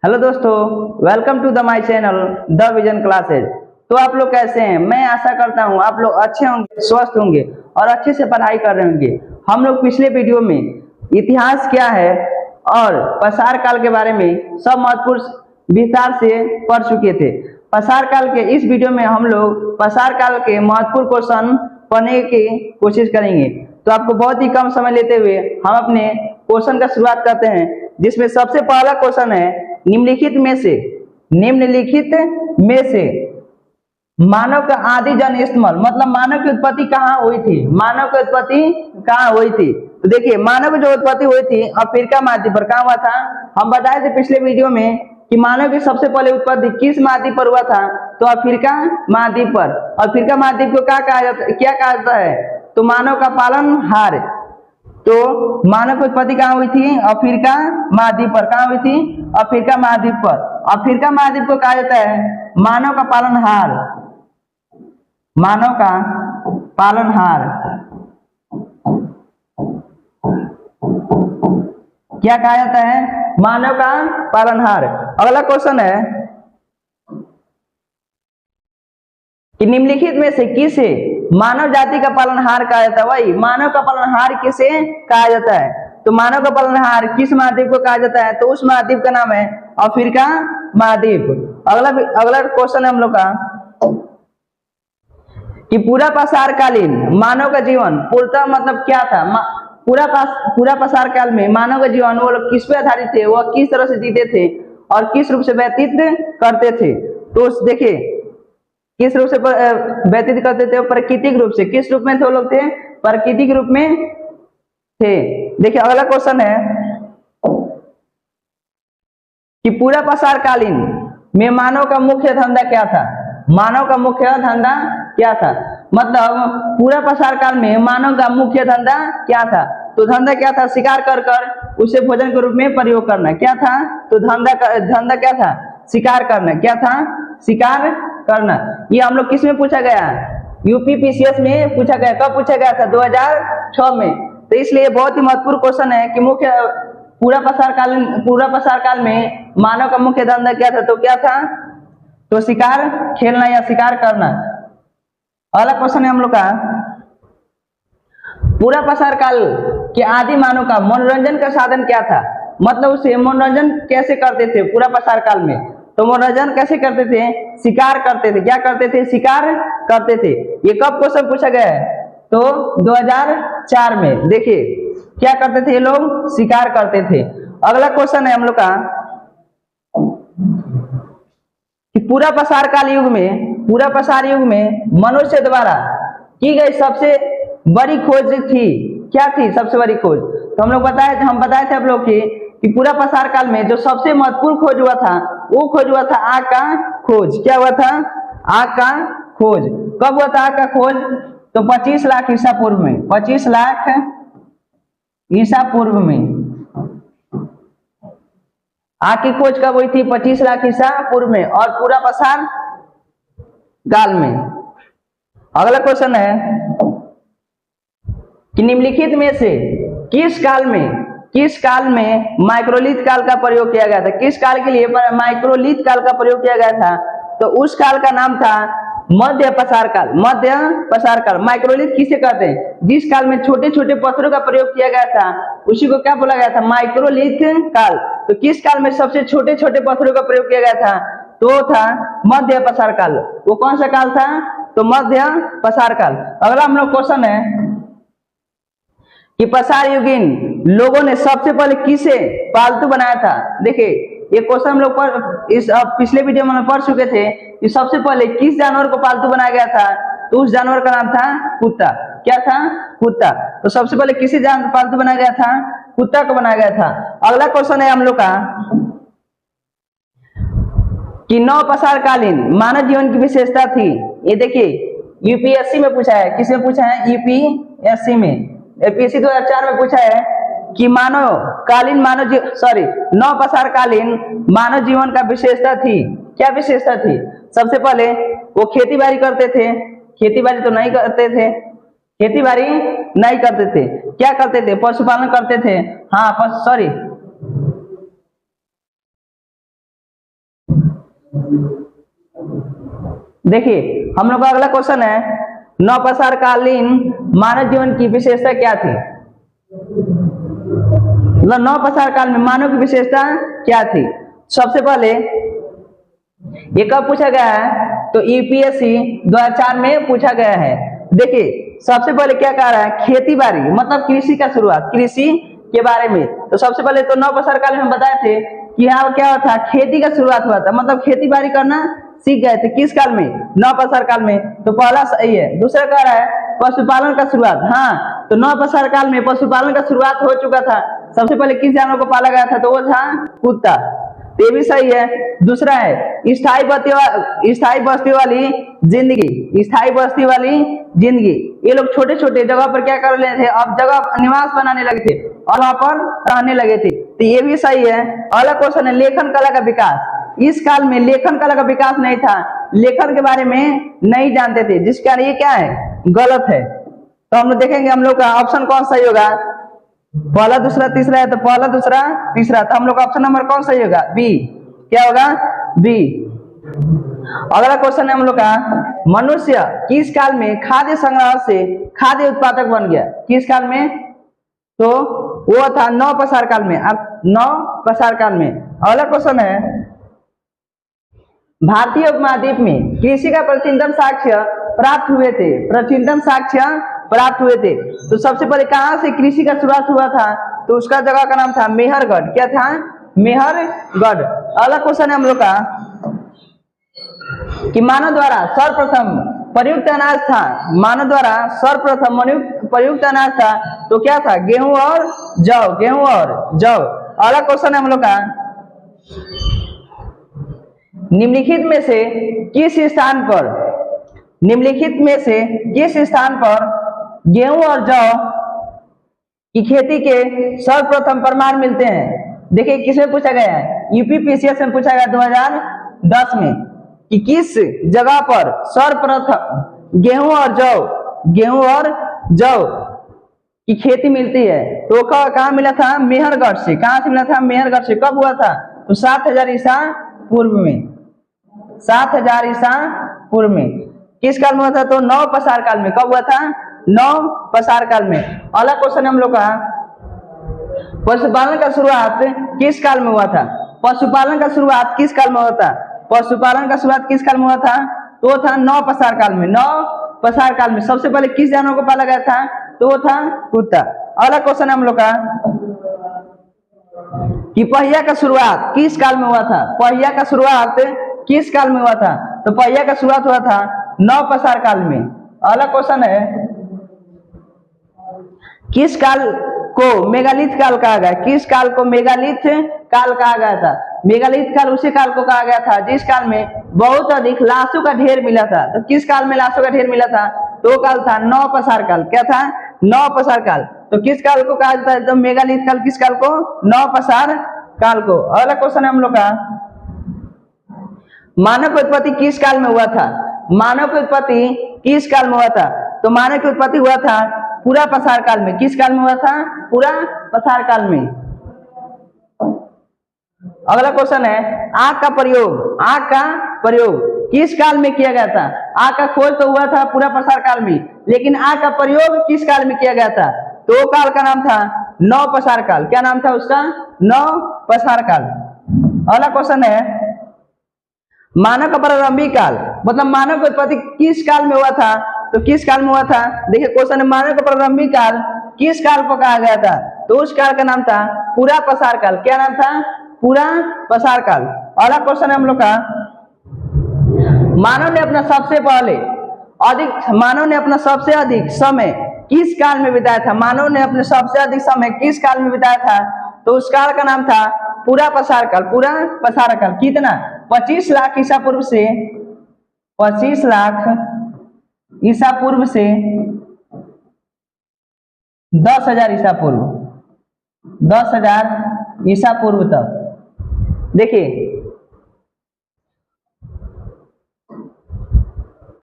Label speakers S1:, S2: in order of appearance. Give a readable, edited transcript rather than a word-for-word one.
S1: Hello दोस्तों, welcome to the my channel the vision classes. तो आप लोग कैसे हैं? मैं आशा करता हूं आप लोग अच्छे होंगे, स्वस्थ होंगे और अच्छे से पढ़ाई कर रहे होंगे। हम लोग पिछले वीडियो में इतिहास क्या है और पसार काल के बारे में सब महत्वपूर्ण विस्तार से पढ़ चुके थे। पसार काल के इस वीडियो में हम लोग पसार काल के महत्वपूर्ण क्वेश्चन पढ़ने की कोशिश करेंगे। तो आपको बहुत ही कम समय लेते हुए हम अपने क्वेश्चन का शुरुआत करते हैं, जिसमें सबसे पहला क्वेश्चन है निम्नलिखित में से मानव का आदि जन्म स्थल, मतलब मानव की उत्पत्ति कहाँ हुई थी? मानव की उत्पत्ति कहाँ हुई थी? तो देखिए, मानव की जो उत्पत्ति हुई थी अफ्रीका महाद्वीप पर। कहाँ हुआ था? हम बताए थे पिछले वीडियो में कि मानव की सबसे पहले उत्पत्ति किस महाद्वीप पर हुआ था? तो अफ्रीका महाद्वीप पर। अफ्रीका महाद्वीप को क्या कहा जाता है? तो मानव का पालनहार। तो मानव की उत्पत्ति कहाँ हुई थी? अफ्रीका महाद्वीप पर। कहाँ हुई थी? अफ्रीका महाद्वीप पर। अफ्रीका महाद्वीप को कहा जाता है मानव का पालनहार। मानव का पालनहार क्या कहा जाता है? मानव का पालनहार। अगला क्वेश्चन है कि निम्नलिखित में से किसे मानव जाति का पालनहार कहा जाता है? वही मानव का पालनहार किसे कहा जाता है? तो मानव का पालनहार किस महाद्वीप को कहा जाता है? तो उस महाद्वीप का नाम है अफ्रीका महाद्वीप। अगला क्वेश्चन है हम लोग का कि पूरा पसार कालीन मानव का जीवन पूर्णतः मतलब क्या था? पूरा पसार काल में मानव का जीवन वो लोग किस पे आधारित थे? वह किस तरह से जीते थे और किस रूप से व्यतीत करते थे? तो देखिए, किस रूप से व्यतीत करते थे? प्राकृतिक रूप से। किस रूप में थे वो लोग? थे प्राकृतिक रूप में थे। देखिए, अगला क्वेश्चन है कि पूरा पसार कालीन में मानव का मुख्य धंधा क्या था? मानव का मुख्य धंधा क्या था? मतलब पूरा पसार काल में मानव का मुख्य धंधा क्या था? तो धंधा क्या था? शिकार कर कर उसे भोजन के रूप में प्रयोग करना। क्या था? तो धंधा क्या था? शिकार करना। क्या था? शिकार करना। ये हम लोग किस में पूछा गया? यूपीपीसीएस में पूछा गया। कब पूछा गया था? 2006 में। तो इसलिए बहुत ही महत्वपूर्ण क्वेश्चन है कि पूरा पसार काल में मानव का मुख्य धंधा क्या था? तो क्या था? तो शिकार खेलना या शिकार करना। अगला क्वेश्चन है हम लोग का पूरा पसार काल के आदि मानव का मनोरंजन का साधन क्या था? मतलब उसे मनोरंजन कैसे करते थे पूरा पसार काल में? तो मनोरंजन कैसे करते थे? शिकार करते थे। क्या करते थे? शिकार करते थे। ये कब क्वेश्चन पूछा गया है? तो 2004 में। देखिए, क्या करते थे ये लोग? शिकार करते थे। अगला क्वेश्चन है हम लोग का कि पूरा पसार युग में मनुष्य द्वारा की गई सबसे बड़ी खोज थी। क्या थी सबसे बड़ी खोज? तो हम बताए थे आप लोग कि पूरा पसार काल में जो सबसे महत्वपूर्ण खोज हुआ था वो खोज हुआ था आग का खोज। क्या हुआ था? आग का खोज। कब हुआ था आग का खोज? तो 25 लाख ईसा पूर्व में। 25 लाख ईसा पूर्व में आग की खोज कब हुई थी? 25 लाख ईसा पूर्व में। और पूरा पसार काल में। अगला क्वेश्चन है कि निम्नलिखित में से किस काल में माइक्रोलिथ काल का प्रयोग किया गया था? किस काल के लिए माइक्रोलिथ काल का प्रयोग किया गया था? तो उस काल का नाम था मध्य पसार काल। माइक्रोलिथ किसे कहते हैं? जिस काल में छोटे छोटे पत्थरों का प्रयोग किया गया था उसी को क्या बोला गया था? माइक्रोलिथ काल। तो किस काल में सबसे छोटे छोटे पत्थरों का प्रयोग किया गया था? तो था मध्य पसार काल। वो कौन सा काल था? तो मध्य पसार काल। अगला हम लोग क्वेश्चन है कि पसार युगीन लोगों ने सबसे पहले किसे पालतू बनाया था? देखिए, ये क्वेश्चन हम लोग पिछले वीडियो में पढ़ चुके थे कि सबसे पहले किस जानवर को पालतू बनाया गया था? तो उस जानवर का नाम था कुत्ता। क्या था? कुत्ता। तो सबसे पहले किसे पालतू बनाया गया था? कुत्ता को बनाया गया था। अगला क्वेश्चन है हम लोग का कि नव पसार कालीन मानव जीवन की विशेषता थी। ये देखिए, यूपीएससी में पूछा है। किसमें पूछा है? यूपीएससी में। एपीएससी 2004 में पूछा है कि नव पसार कालीन मानव जीवन का विशेषता थी। क्या विशेषता थी? सबसे पहले वो खेती बाड़ी करते थे। खेती बाड़ी तो नहीं करते थे। क्या करते थे? पशुपालन करते थे। हाँ, देखिए हम लोग का अगला क्वेश्चन है, नवपसारकालीन मानव जीवन की विशेषता क्या थी? मतलब नवपसार काल में मानव की विशेषता क्या थी? सबसे पहले ये कब पूछा गया है? तो यूपीएससी 2004 में पूछा गया है। देखिए सबसे पहले क्या कह रहा है, खेती बाड़ी मतलब कृषि का शुरुआत, कृषि के बारे में। तो सबसे पहले तो नवपसार काल में हम बताए थे कि यहाँ क्या था, खेती का शुरुआत हुआ था, मतलब खेती बाड़ी करना सीख गए थे। किस काल में? नवपसार काल में। तो पहला सही है। दूसरा कह रहा है पशुपालन का शुरुआत। हाँ, तो नवपसार काल में पशुपालन का शुरुआत हो चुका था। सबसे पहले किस जानवर को पाला गया था? तो वो था कुत्ता। ये भी सही है। दूसरा है स्थायी बस्ती वाली जिंदगी, स्थायी बस्ती वाली जिंदगी। ये लोग छोटे छोटे जगह पर क्या कर रहे थे, अब जगह निवास बनाने लगे थे और वहां पर रहने लगे थे। तो ये भी सही है। अगला क्वेश्चन है लेखन कला का विकास। इस काल में लेखन कला का विकास नहीं था, लेखन के बारे में नहीं जानते थे, जिस कारण ये क्या है, गलत है। तो हम लोग देखेंगे हम लोग का ऑप्शन कौन सही होगा, पहला दूसरा तीसरा है, तो पहला दूसरा तीसरा। तो हम लोग का ऑप्शन नंबर कौन सही होगा? बी। क्या होगा? बी। अगला क्वेश्चन है हम लोग का, मनुष्य किस काल में खाद्य संग्रह से खाद्य उत्पादक बन गया? किस काल में? तो वो था नवपसार काल में। अब नवपसार काल में। अगला क्वेश्चन है, भारतीय उपमहाद्वीप में कृषि का प्राचीनतम साक्ष्य प्राप्त हुए थे, प्राचीनतम साक्ष्य प्राप्त हुए थे। तो सबसे पहले कहां से कृषि का शुरुआत हुआ था? तो उसका जगह का नाम था मेहरगढ़। क्या था? मेहरगढ़। अगला क्वेश्चन है हम लोग का कि मानव द्वारा सर्वप्रथम प्रयुक्त अनाज था, मानव द्वारा सर्वप्रथम प्रयुक्त अनाज था, तो क्या था? गेहूं और जौ, गेहूं और जौ। अगला क्वेश्चन है हम लोग का, निम्नलिखित में से किस स्थान पर, निम्नलिखित में से किस स्थान पर गेहूं और जौ की खेती के सर्वप्रथम प्रमाण मिलते हैं? देखिए किसमें पूछा गया है, यूपीपीसीएस में पूछा गया 2010 में कि किस जगह पर सर्वप्रथम गेहूं और जौ की खेती मिलती है। तो कहाँ मिला था? मेहरगढ़ से। कहां से मिला था? मेहरगढ़ से। कब हुआ था? तो 7000 ईसा पूर्व में, 7000 ईसा पूर्व में। किस काल में हुआ था? तो नवपसार काल में। कब हुआ था? नवपसार काल में। अगला क्वेश्चन हम लोग का, पशुपालन का शुरुआत किस काल में हुआ था? पशुपालन का शुरुआत किस काल में हुआ था? पशुपालन का शुरुआत किस काल में हुआ था? तो था नवपसार काल में। नवपसार काल में सबसे पहले किस जानवर को पाला गया था? तो वो था कुत्ता। अगला क्वेश्चन हम लोग का, कि पहिया का शुरुआत किस काल में हुआ था? पहिया का शुरुआत किस काल में हुआ था? तो पहिया का शुरुआत हुआ था नवपसार काल में। अगला क्वेश्चन है, किस काल को मेगालिथ काल कहा गया? किस काल को मेगालिथ काल कहा गया था? मेगालिथ काल उसी काल को कहा गया था जिस काल में बहुत अधिक लाशों का ढेर मिला था। तो किस काल में लाशों का ढेर मिला था? तो काल था नवपसार काल। क्या था? नवपसार काल। तो किस काल को कहा जाता है? तो मेगालिथ काल। किस काल को? नवपसार काल को। अगला क्वेश्चन है हम लोग का, मानव की उत्पत्ति किस काल में हुआ था? मानव की उत्पत्ति किस काल में हुआ था? तो मानव की उत्पत्ति हुआ था पूरा पसार काल में। किस काल में हुआ था? पूरा पसार काल में। अगला क्वेश्चन है, आग का प्रयोग किस काल में किया गया था? आग का खोज तो हुआ था पूरा पसार काल में, लेकिन आग का प्रयोग किस काल में किया गया था? तो काल का नाम था नवपसार काल। क्या नाम था उसका? नवपसार काल। अगला क्वेश्चन है, मानव का प्रारंभिक काल मतलब मानव की उत्पत्ति किस काल में हुआ था? तो किस काल में हुआ था? देखिए क्वेश्चन है, मानव का प्रारंभिक काल किस काल को कहा गया था? तो उस काल का नाम था पूरा पसार काल। क्या नाम था? पूरा पसार काल। अगला क्वेश्चन है हम लोग का, मानव ने अपना सबसे अधिक समय किस काल में बिताया था? मानव ने अपने सबसे अधिक समय किस काल में बिताया था? तो उस काल का नाम था पूरा पसार काल। पूरा पसार काल। कितना? 25 लाख ईसा पूर्व से 25 लाख ईसा पूर्व से 10,000 ईसा पूर्व, 10,000 ईसा पूर्व तक। देखिए